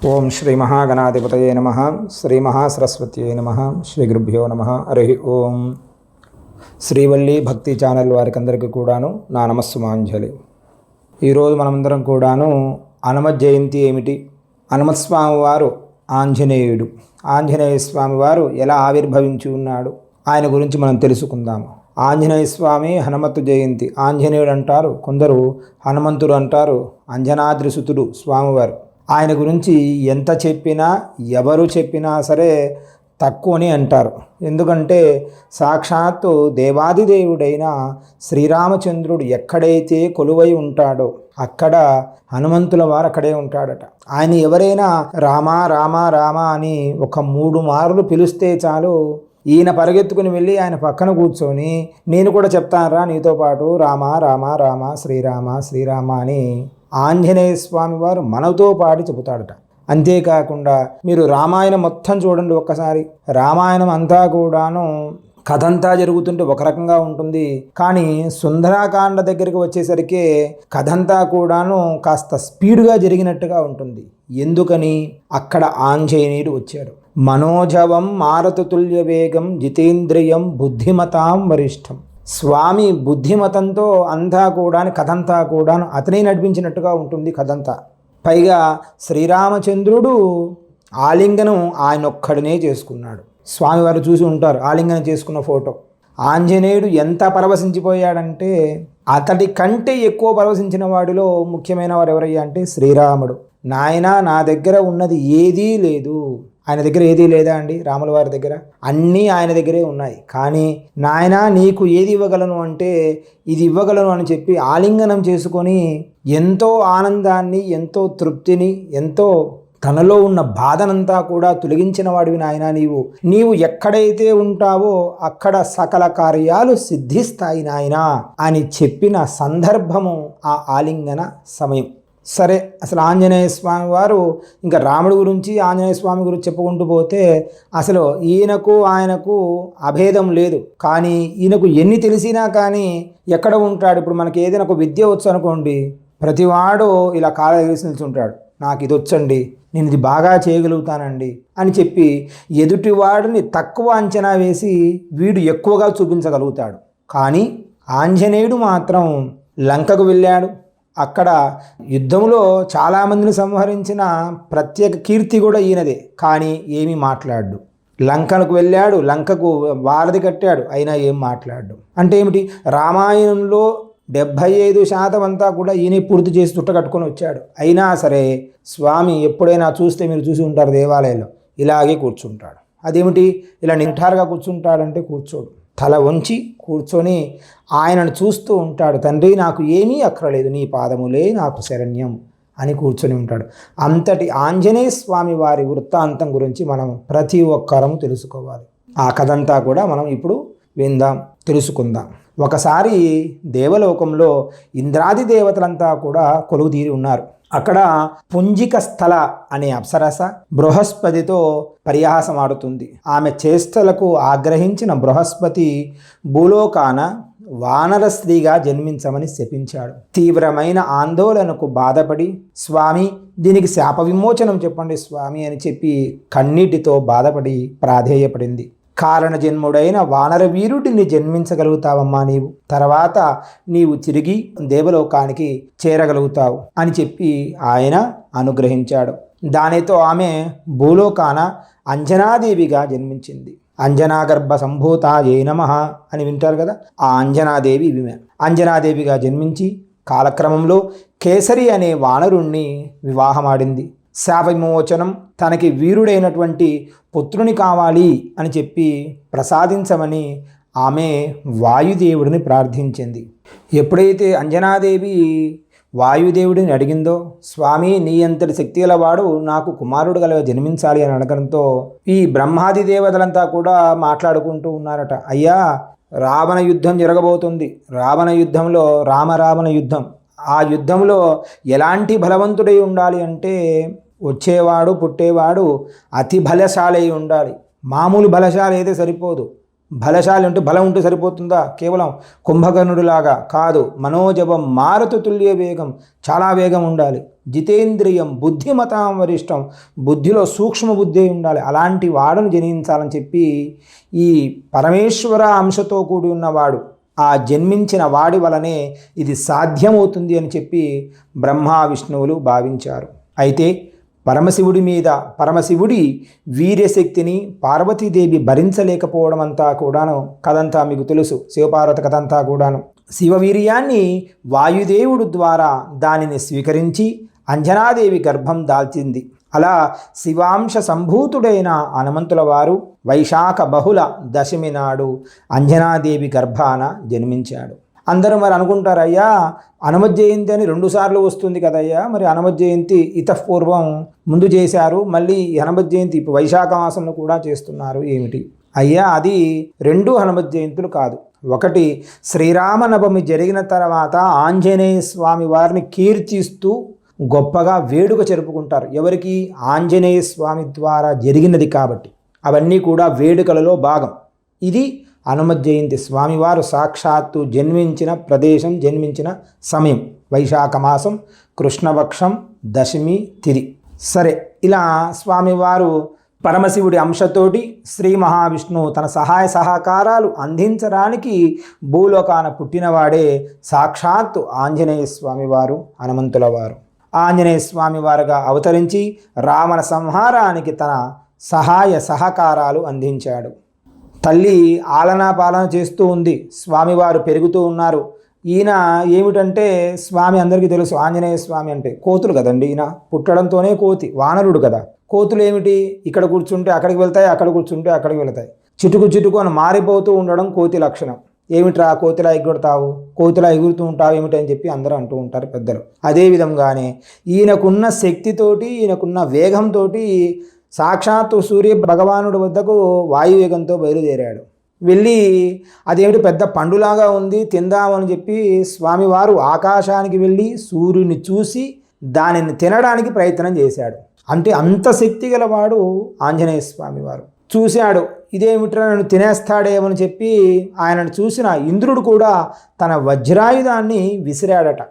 ఓం శ్రీ మహాగణాధిపతయే నమః. శ్రీ మహాసరస్వత్యై నమః. శ్రీ గురుభ్యో నమః. హరి ఓం. శ్రీవల్లి భక్తి ఛానల్ వారికి అందరికీ కూడాను నా నమస్సుమాంజలి. ఈరోజు మనమందరం కూడాను హనుమత్ జయంతి ఏమిటి, హనుమత్ స్వామి వారు ఆంజనేయుడు, ఆంజనేయ స్వామి వారు ఎలా ఆవిర్భవించి ఉన్నాడు ఆయన గురించి మనం తెలుసుకుందాము. ఆంజనేయ స్వామి హనుమత్ జయంతి, ఆంజనేయుడు అంటారు, కొందరు హనుమంతుడు అంటారు, అంజనాద్రిసుతుడు స్వామివారు. ఆయన గురించి ఎంత చెప్పినా ఎవరు చెప్పినా సరే తక్కువని అంటారు. ఎందుకంటే సాక్షాత్తు దేవాదిదేవుడైన శ్రీరామచంద్రుడు ఎక్కడైతే కొలువై ఉంటాడో అక్కడ హనుమంతుల వారు అక్కడే ఉంటాడట. ఆయన ఎవరైనా రామా రామా రామా అని ఒక 3 మార్లు పిలిస్తే చాలు, ఈయన పరిగెత్తుకుని వెళ్ళి ఆయన పక్కన కూర్చొని నేను కూడా చెప్తానరా నీతో పాటు రామా రామా రామా శ్రీరామ శ్రీరామ అని ఆంజనేయ స్వామి వారు మనతో పాటు చెబుతాడట. అంతేకాకుండా మీరు రామాయణం మొత్తం చూడండి ఒక్కసారి. రామాయణం అంతా కూడాను కథ అంతా జరుగుతుంటే ఒక రకంగా ఉంటుంది, కానీ సుందరాకాండ దగ్గరికి వచ్చేసరికి కథ అంతా కూడాను కాస్త స్పీడ్గా జరిగినట్టుగా ఉంటుంది. ఎందుకని? అక్కడ ఆంజనేయుడు వచ్చాడు. మనోజవం మారుతతుల్య వేగం జితేంద్రియం బుద్ధిమతాం వరిష్టం. స్వామి బుద్ధిమతంతో అంతా కూడా కథంతా కూడా అతనే నడిపించినట్టుగా ఉంటుంది కథంతా. పైగా శ్రీరామచంద్రుడు ఆలింగనం ఆయన ఒక్కడనే చేసుకున్నాడు. స్వామివారు చూసి ఉంటారు ఆలింగనం చేసుకున్న ఫోటో. ఆంజనేయుడు ఎంత పరవశించిపోయాడంటే అతడి కంటే ఎక్కువ పరవశించిన వాడిలో ముఖ్యమైన వారు ఎవరయ్యా అంటే శ్రీరాముడు. నాయనా నా దగ్గర ఉన్నది ఏదీ లేదు. ఆయన దగ్గర ఏదీ లేదా అండి? రాముల వారి దగ్గర అన్నీ ఆయన దగ్గరే ఉన్నాయి. కానీ నాయనా నీకు ఏది ఇవ్వగలను అంటే ఇది ఇవ్వగలను అని చెప్పి ఆలింగనం చేసుకొని ఎంతో ఆనందాన్ని, ఎంతో తృప్తిని, ఎంతో తనలో ఉన్న బాధనంతా కూడా తొలగించిన వాడివి నాయనా నీవు ఎక్కడైతే ఉంటావో అక్కడ సకల కార్యాలు సిద్ధిస్తాయి నాయనా అని చెప్పిన సందర్భము ఆ ఆలింగన సమయం. సరే, అసలు ఆంజనేయ స్వామి వారు ఇంకా రాముడి గురించి ఆంజనేయ స్వామి గురించి చెప్పుకుంటూ పోతే అసలు ఈయనకు ఆయనకు అభేదం లేదు. కానీ ఈయనకు ఎన్ని తెలిసినా కానీ ఎక్కడ ఉంటాడు? ఇప్పుడు మనకి ఏదైనా ఒక విద్య వచ్చు అనుకోండి, ప్రతివాడు ఇలా కాళ్ళ ఎగిసి నిల్చుంటాడు, నాకు ఇది వచ్చండి, నేను ఇది బాగా చేయగలుగుతానండి అని చెప్పి ఎదుటివాడిని తక్కువ అంచనా వేసి వీడు ఎక్కువగా చూపించగలుగుతాడు. కానీ ఆంజనేయుడు మాత్రం లంకకు వెళ్ళాడు. అక్కడ యుద్ధంలో చాలామందిని సంహరించిన ప్రత్యేక కీర్తి కూడా ఈయనదే. కానీ ఏమీ మాట్లాడు. లంకకు వెళ్ళాడు, లంకకు వారధి కట్టాడు, అయినా ఏం మాట్లాడు. అంటే ఏమిటి? రామాయణంలో 75% అంతా కూడా ఈయన పూర్తి చేసి చుట్ట కట్టుకొని వచ్చాడు. అయినా సరే స్వామి ఎప్పుడైనా చూస్తే మీరు చూసి ఉంటారు దేవాలయంలో ఇలాగే కూర్చుంటాడు. అదేమిటి ఇలా నిఠారుగా కూర్చుంటాడంటే కూర్చోడు, తల వంచి కూర్చొని ఆయనను చూస్తూ ఉంటాడు. తండ్రి నాకు ఏమీ అక్కరలేదు, నీ పాదములే నాకు శరణ్యం అని కూర్చొని ఉంటాడు. అంతటి ఆంజనేయ స్వామి వారి వృత్తాంతం గురించి మనం ప్రతి ఒక్కరము తెలుసుకోవాలి. ఆ కథంతా కూడా మనం ఇప్పుడు విందాం, తెలుసుకుందాం. ఒకసారి దేవలోకంలో ఇంద్రాది దేవతలంతా కూడా కొలువు తీరి ఉన్నారు. అక్కడ పుంజిక స్థల అనే అప్సరస బృహస్పతితో పరిహాసం ఆడుతుంది. ఆమె చేష్టలకు ఆగ్రహించిన బృహస్పతి భూలోకాన వానర స్త్రీగా జన్మించమని శపించాడు. తీవ్రమైన ఆందోళనకు బాధపడి స్వామి దీనికి శాప విమోచనం చెప్పండి స్వామి అని చెప్పి కన్నీటితో బాధపడి ప్రాధేయపడింది. కారణ జన్ముడైన వానర వీరుడిని జన్మించగలుగుతావమ్మా నీవు, తర్వాత నీవు తిరిగి దేవలోకానికి చేరగలుగుతావు అని చెప్పి ఆయన అనుగ్రహించాడు. దానితో ఆమె భూలోకాన అంజనాదేవిగా జన్మించింది. అంజనాగర్భ సంభూతాయే నమః అని వింటారు కదా, ఆ అంజనాదేవి ఈమె. అంజనాదేవిగా జన్మించి కాలక్రమంలో కేసరి అనే వానరుణ్ణి వివాహమాడింది. శాప విమోచనం, తనకి వీరుడైనటువంటి పుత్రుని కావాలి అని చెప్పి ప్రసాదించమని ఆమె వాయుదేవుడిని ప్రార్థించింది. ఎప్పుడైతే అంజనాదేవి వాయుదేవుడిని అడిగిందో, స్వామి నీ అంతటి శక్తి గలవాడు నాకు కుమారుడు గల జన్మించాలి అని అడగడంతో ఈ బ్రహ్మాది దేవతలంతా కూడా మాట్లాడుకుంటూ ఉన్నారట. అయ్యా రావణ యుద్ధం జరగబోతుంది, రావణ యుద్ధంలో రామరావణ యుద్ధం, ఆ యుద్ధంలో ఎలాంటి బలవంతుడై ఉండాలి అంటే వచ్చేవాడు పుట్టేవాడు అతి బలశాలి ఉండాలి. మామూలు బలశాలి అయితే సరిపోదు, బలశాలి ఉంటే బలం ఉంటే సరిపోతుందా? కేవలం కుంభకర్ణుడిలాగా కాదు. మనోజవం మారుతు తుల్య వేగం, చాలా వేగం ఉండాలి. జితేంద్రియం బుద్ధిమతాం వరిష్టం, బుద్ధిలో సూక్ష్మ బుద్ధి ఉండాలి. అలాంటి వాడును జనించాలని చెప్పి ఈ పరమేశ్వర అంశతో కూడి ఉన్నవాడు, ఆ జన్మించిన వాడి వలనే ఇది సాధ్యమవుతుంది అని చెప్పి బ్రహ్మ విష్ణువులు భావించారు. అయితే పరమశివుడి వీర్యశక్తిని పార్వతీదేవి భరించలేకపోవడం అంతా కూడాను కథంతా మీకు తెలుసు. శివపార్వతి కథ అంతా కూడాను. శివవీర్యాన్ని వాయుదేవుడు ద్వారా దానిని స్వీకరించి అంజనాదేవి గర్భం దాల్చింది. అలా శివాంశ సంభూతుడైన హనుమంతుల వారు వైశాఖ బహుళ దశమి నాడు అంజనాదేవి గర్భాన జన్మించాడు. అందరూ మరి అనుకుంటారు, అయ్యా హనుమత్ జయంతి అని 2 సార్లు వస్తుంది కదయ్యా, మరి హనుమత్ జయంతి ఇతపూర్వం ముందు చేశారు, మళ్ళీ హనుమత్ జయంతి ఇప్పుడు వైశాఖ మాసంలో కూడా చేస్తున్నారు ఏమిటి? అయ్యా అది 2 హనుమత్ జయంతులు కాదు. ఒకటి శ్రీరామనవమి జరిగిన తర్వాత ఆంజనేయ స్వామి వారిని కీర్తిస్తూ గొప్పగా వేడుక జరుపుకుంటారు. ఎవరికి? ఆంజనేయ స్వామి ద్వారా జరిగినది కాబట్టి అవన్నీ కూడా వేడుకలలో భాగం. ఇది హనుమత్ జయంతి, స్వామివారు సాక్షాత్తు జన్మించిన ప్రదేశం, జన్మించిన సమయం వైశాఖ మాసం, కృష్ణపక్షం, దశమి తిథి. సరే, ఇలా స్వామివారు పరమశివుడి అంశతోటి శ్రీ మహావిష్ణువు తన సహాయ సహకారాలు అందించడానికి భూలోకాన పుట్టినవాడే సాక్షాత్తు ఆంజనేయ స్వామివారు, హనుమంతుల వారు. ఆంజనేయ స్వామివారుగా అవతరించి రావణ సంహారానికి తన సహాయ సహకారాలు అందించాడు. తల్లి ఆలనా పాలన చేస్తూ ఉంది, స్వామివారు పెరుగుతూ ఉన్నారు. ఈయన ఏమిటంటే, స్వామి అందరికీ తెలుసు, ఆంజనేయ స్వామి అంటే కోతులు కదండి. ఈయన పుట్టడంతోనే కోతి, వానరుడు కదా. కోతులు ఏమిటి? ఇక్కడ కూర్చుంటే అక్కడికి వెళ్తాయి, అక్కడ కూర్చుంటే అక్కడికి వెళ్తాయి. చిటుకు చిటుకు అని మారిపోతూ ఉండడం కోతి లక్షణం. ఏమిట్రా కోతిలా ఎగురుతావు, కోతిలా ఎగురుతూ ఉంటావు ఏమిటని చెప్పి అందరూ అంటూ ఉంటారు పెద్దలు. అదేవిధంగానే ఈయనకున్న శక్తితోటి, ఈయనకున్న వేగంతో సాక్షాత్తు సూర్య భగవానుడి వద్దకు వాయువేగంతో బయలుదేరాడు. వెళ్ళి అదేమిటి పెద్ద పండులాగా ఉంది తిందామని చెప్పి స్వామివారు ఆకాశానికి వెళ్ళి సూర్యుని చూసి దానిని తినడానికి ప్రయత్నం చేశాడు. అంటే అంత శక్తి గలవాడు ఆంజనేయ స్వామివారు. చూశాడు, ఇదేమిట్రా నన్ను తినేస్తాడేమని చెప్పి ఆయనను చూసిన ఇంద్రుడు కూడా తన వజ్రాయుధాన్ని విసిరాడట.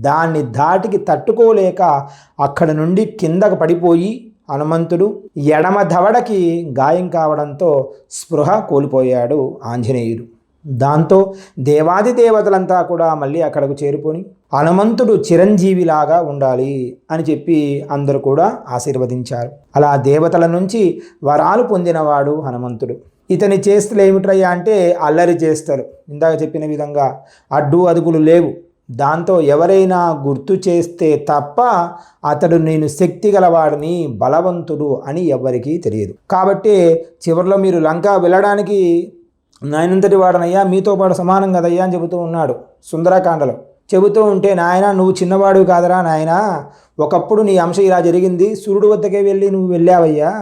దాన్ని ధాటికి తట్టుకోలేక అక్కడి నుండి కిందకు పడిపోయి హనుమంతుడు ఎడమ దవడకి గాయం కావడంతో స్పృహ కోల్పోయాడు ఆంజనేయుడు. దాంతో దేవాది దేవతలంతా కూడా మళ్ళీ అక్కడకు చేరుకొని హనుమంతుడు చిరంజీవిలాగా ఉండాలి అని చెప్పి అందరూ కూడా ఆశీర్వదించారు. అలా దేవతల నుంచి వరాలు పొందినవాడు హనుమంతుడు. ఇతని చేష్టలు ఏమిట్రయ్యా అంటే అల్లరి చేస్తారు. ఇందాక చెప్పిన విధంగా అడ్డు అదుపులు లేవు. దాంతో ఎవరైనా గుర్తు చేస్తే తప్ప అతడు నేను శక్తి గలవాడిని, బలవంతుడు అని ఎవరికీ తెలియదు. కాబట్టి చివరిలో మీరు లంక వెళ్ళడానికి నాయనంతటి వాడనయ్యా, మీతో పాటు సమానం కదయ్యా అని చెబుతూ ఉన్నాడు సుందరకాండలో. చెబుతూ ఉంటే, నాయన నువ్వు చిన్నవాడివి కాదరా నాయన, ఒకప్పుడు నీ అంశ ఇలా జరిగింది, సూర్యుడు వద్దకే వెళ్ళి నువ్వు వెళ్ళావయ్యా,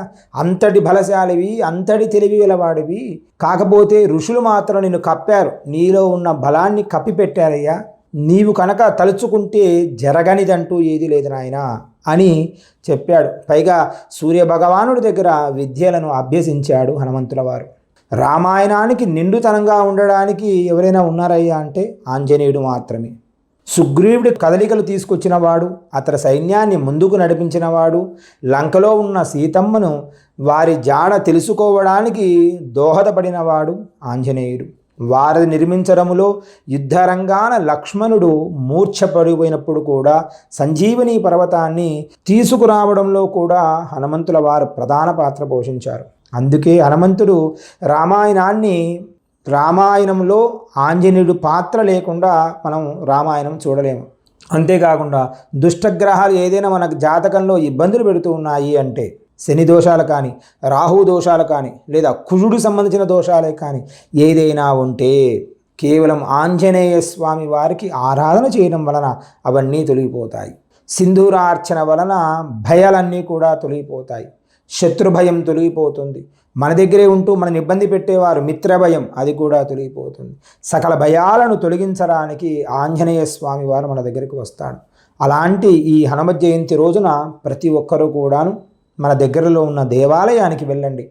అంతటి బలశాలివి, అంతటి తెలివి గలవాడివి. కాకపోతే ఋషులు మాత్రం నిన్ను కప్పారు, నీలో ఉన్న బలాన్ని కప్పిపెట్టారయ్యా. నీవు కనుక తలుచుకుంటే జరగనిదంటూ ఏది లేదు నాయన అని చెప్పాడు. పైగా సూర్యభగవానుడి దగ్గర విద్యలను అభ్యసించాడు హనుమంతుల వారు. రామాయణానికి నిండుతనంగా ఉండడానికి ఎవరైనా ఉన్నారయ్యా అంటే ఆంజనేయుడు మాత్రమే. సుగ్రీవుడి కదలికలు తీసుకొచ్చినవాడు, అతని సైన్యాన్ని ముందుకు నడిపించినవాడు, లంకలో ఉన్న సీతమ్మను వారి జాడ తెలుసుకోవడానికి దోహదపడినవాడు ఆంజనేయుడు. వారిని నిర్మించడములో యుద్ధరంగాన లక్ష్మణుడు మూర్ఛపడిపోయినప్పుడు కూడా సంజీవని పర్వతాన్ని తీసుకురావడంలో కూడా హనుమంతుల వారు ప్రధాన పాత్ర పోషించారు. అందుకే హనుమంతుడు రామాయణంలో ఆంజనేయుడు పాత్ర లేకుండా మనం రామాయణం చూడలేము. అంతేకాకుండా దుష్టగ్రహాలు ఏదైనా మనకు జాతకంలో ఇబ్బందులు పెడుతూ ఉన్నాయి అంటే, శని దోషాలు కానీ, రాహు దోషాలు కానీ, లేదా కుజుడికి సంబంధించిన దోషాలే కానీ ఏదైనా ఉంటే కేవలం ఆంజనేయ స్వామి వారికి ఆరాధన చేయడం వలన అవన్నీ తొలగిపోతాయి. సింధూరార్చన వలన భయాలన్నీ కూడా తొలగిపోతాయి. శత్రుభయం తొలగిపోతుంది. మన దగ్గరే ఉంటూ మనని ఇబ్బంది పెట్టేవారు మిత్రభయం, అది కూడా తొలగిపోతుంది. సకల భయాలను తొలగించడానికి ఆంజనేయ స్వామి వారు మన దగ్గరికి వస్తాడు. అలాంటి ఈ హనుమత్ జయంతి రోజున ప్రతి ఒక్కరూ కూడాను మన దగ్గరలో ఉన్న దేవాలయానికి వెళ్ళండి.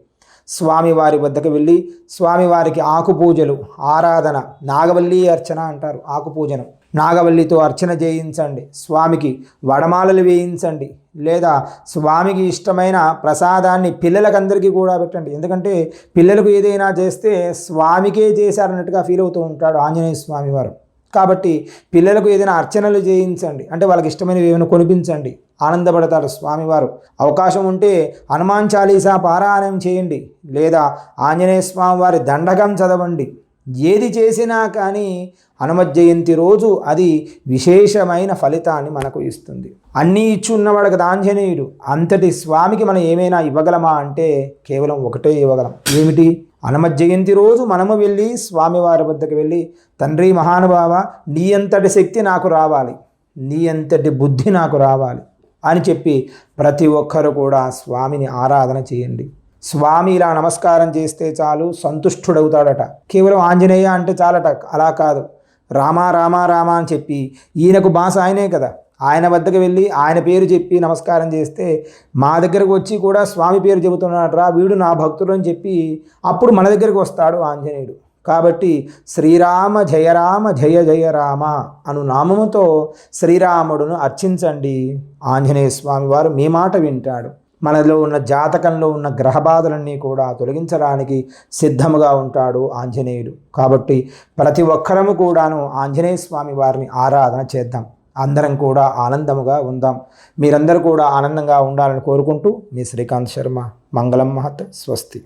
స్వామివారి వద్దకు వెళ్ళి స్వామివారికి ఆకు పూజలు, ఆరాధన, నాగవల్లి అర్చన అంటారు. ఆకు పూజను నాగవల్లితో అర్చన చేయించండి. స్వామికి వడమాలలు వేయించండి. లేదా స్వామికి ఇష్టమైన ప్రసాదాన్ని పిల్లలకందరికీ కూడా పెట్టండి. ఎందుకంటే పిల్లలకు ఏదైనా చేస్తే స్వామికే చేశారన్నట్టుగా ఫీల్ అవుతూ ఉంటాడు ఆంజనేయ స్వామి వారు. కాబట్టి పిల్లలకు ఏదైనా అర్చనలు చేయించండి. అంటే వాళ్ళకి ఇష్టమైనవి ఏమైనా కొనిపించండి, ఆనందపడతారు స్వామివారు. అవకాశం ఉంటే హనుమాన్ చాలీసా పారాయణం చేయండి, లేదా ఆంజనేయ స్వామి వారి దండకం చదవండి. ఏది చేసినా కానీ హనుమత్ జయంతి రోజు అది విశేషమైన ఫలితాన్ని మనకు ఇస్తుంది. అన్నీ ఇచ్చి ఉన్నవాడు కదా ఆంజనేయుడు. అంతటి స్వామికి మనం ఏమైనా ఇవ్వగలమా అంటే కేవలం ఒకటే ఇవ్వగలం. ఏమిటి? హనుమత్ జయంతి రోజు మనము వెళ్ళి స్వామివారి వద్దకు వెళ్ళి, తండ్రి మహానుభావ, నీ అంతటి శక్తి నాకు రావాలి, నీ అంతటి బుద్ధి నాకు రావాలి అని చెప్పి ప్రతి ఒక్కరు కూడా స్వామిని ఆరాధన చేయండి. స్వామి ఇలా నమస్కారం చేస్తే చాలు సంతుష్టుడవుతాడట. కేవలం ఆంజనేయ అంటే చాలట, అలా కాదు. రామ రామ రామ అని చెప్పి, ఈయనకు భాష ఆయనే కదా, ఆయన వద్దకు వెళ్ళి ఆయన పేరు చెప్పి నమస్కారం చేస్తే మా దగ్గరకు వచ్చి కూడా స్వామి పేరు చెబుతున్నాడు రా వీడు నా భక్తుడు అని చెప్పి అప్పుడు మన దగ్గరకు వస్తాడు ఆంజనేయుడు. కాబట్టి శ్రీరామ జయ రామ జయ జయ రామ అను నామముతో శ్రీరాముడును అర్చించండి. ఆంజనేయ స్వామి వారు మీ మాట వింటాడు. మనలో ఉన్న జాతకంలో ఉన్న గ్రహబాధలన్నీ కూడా తొలగించడానికి సిద్ధముగా ఉంటాడు ఆంజనేయుడు. కాబట్టి ప్రతి ఒక్కరము కూడాను ఆంజనేయ స్వామి వారిని ఆరాధన చేద్దాం. అందరం కూడా ఆనందముగా ఉందాం. మీరందరూ కూడా ఆనందంగా ఉండాలని కోరుకుంటూ మీ శ్రీకాంత్ శర్మ. మంగళం మహత్. స్వస్తి.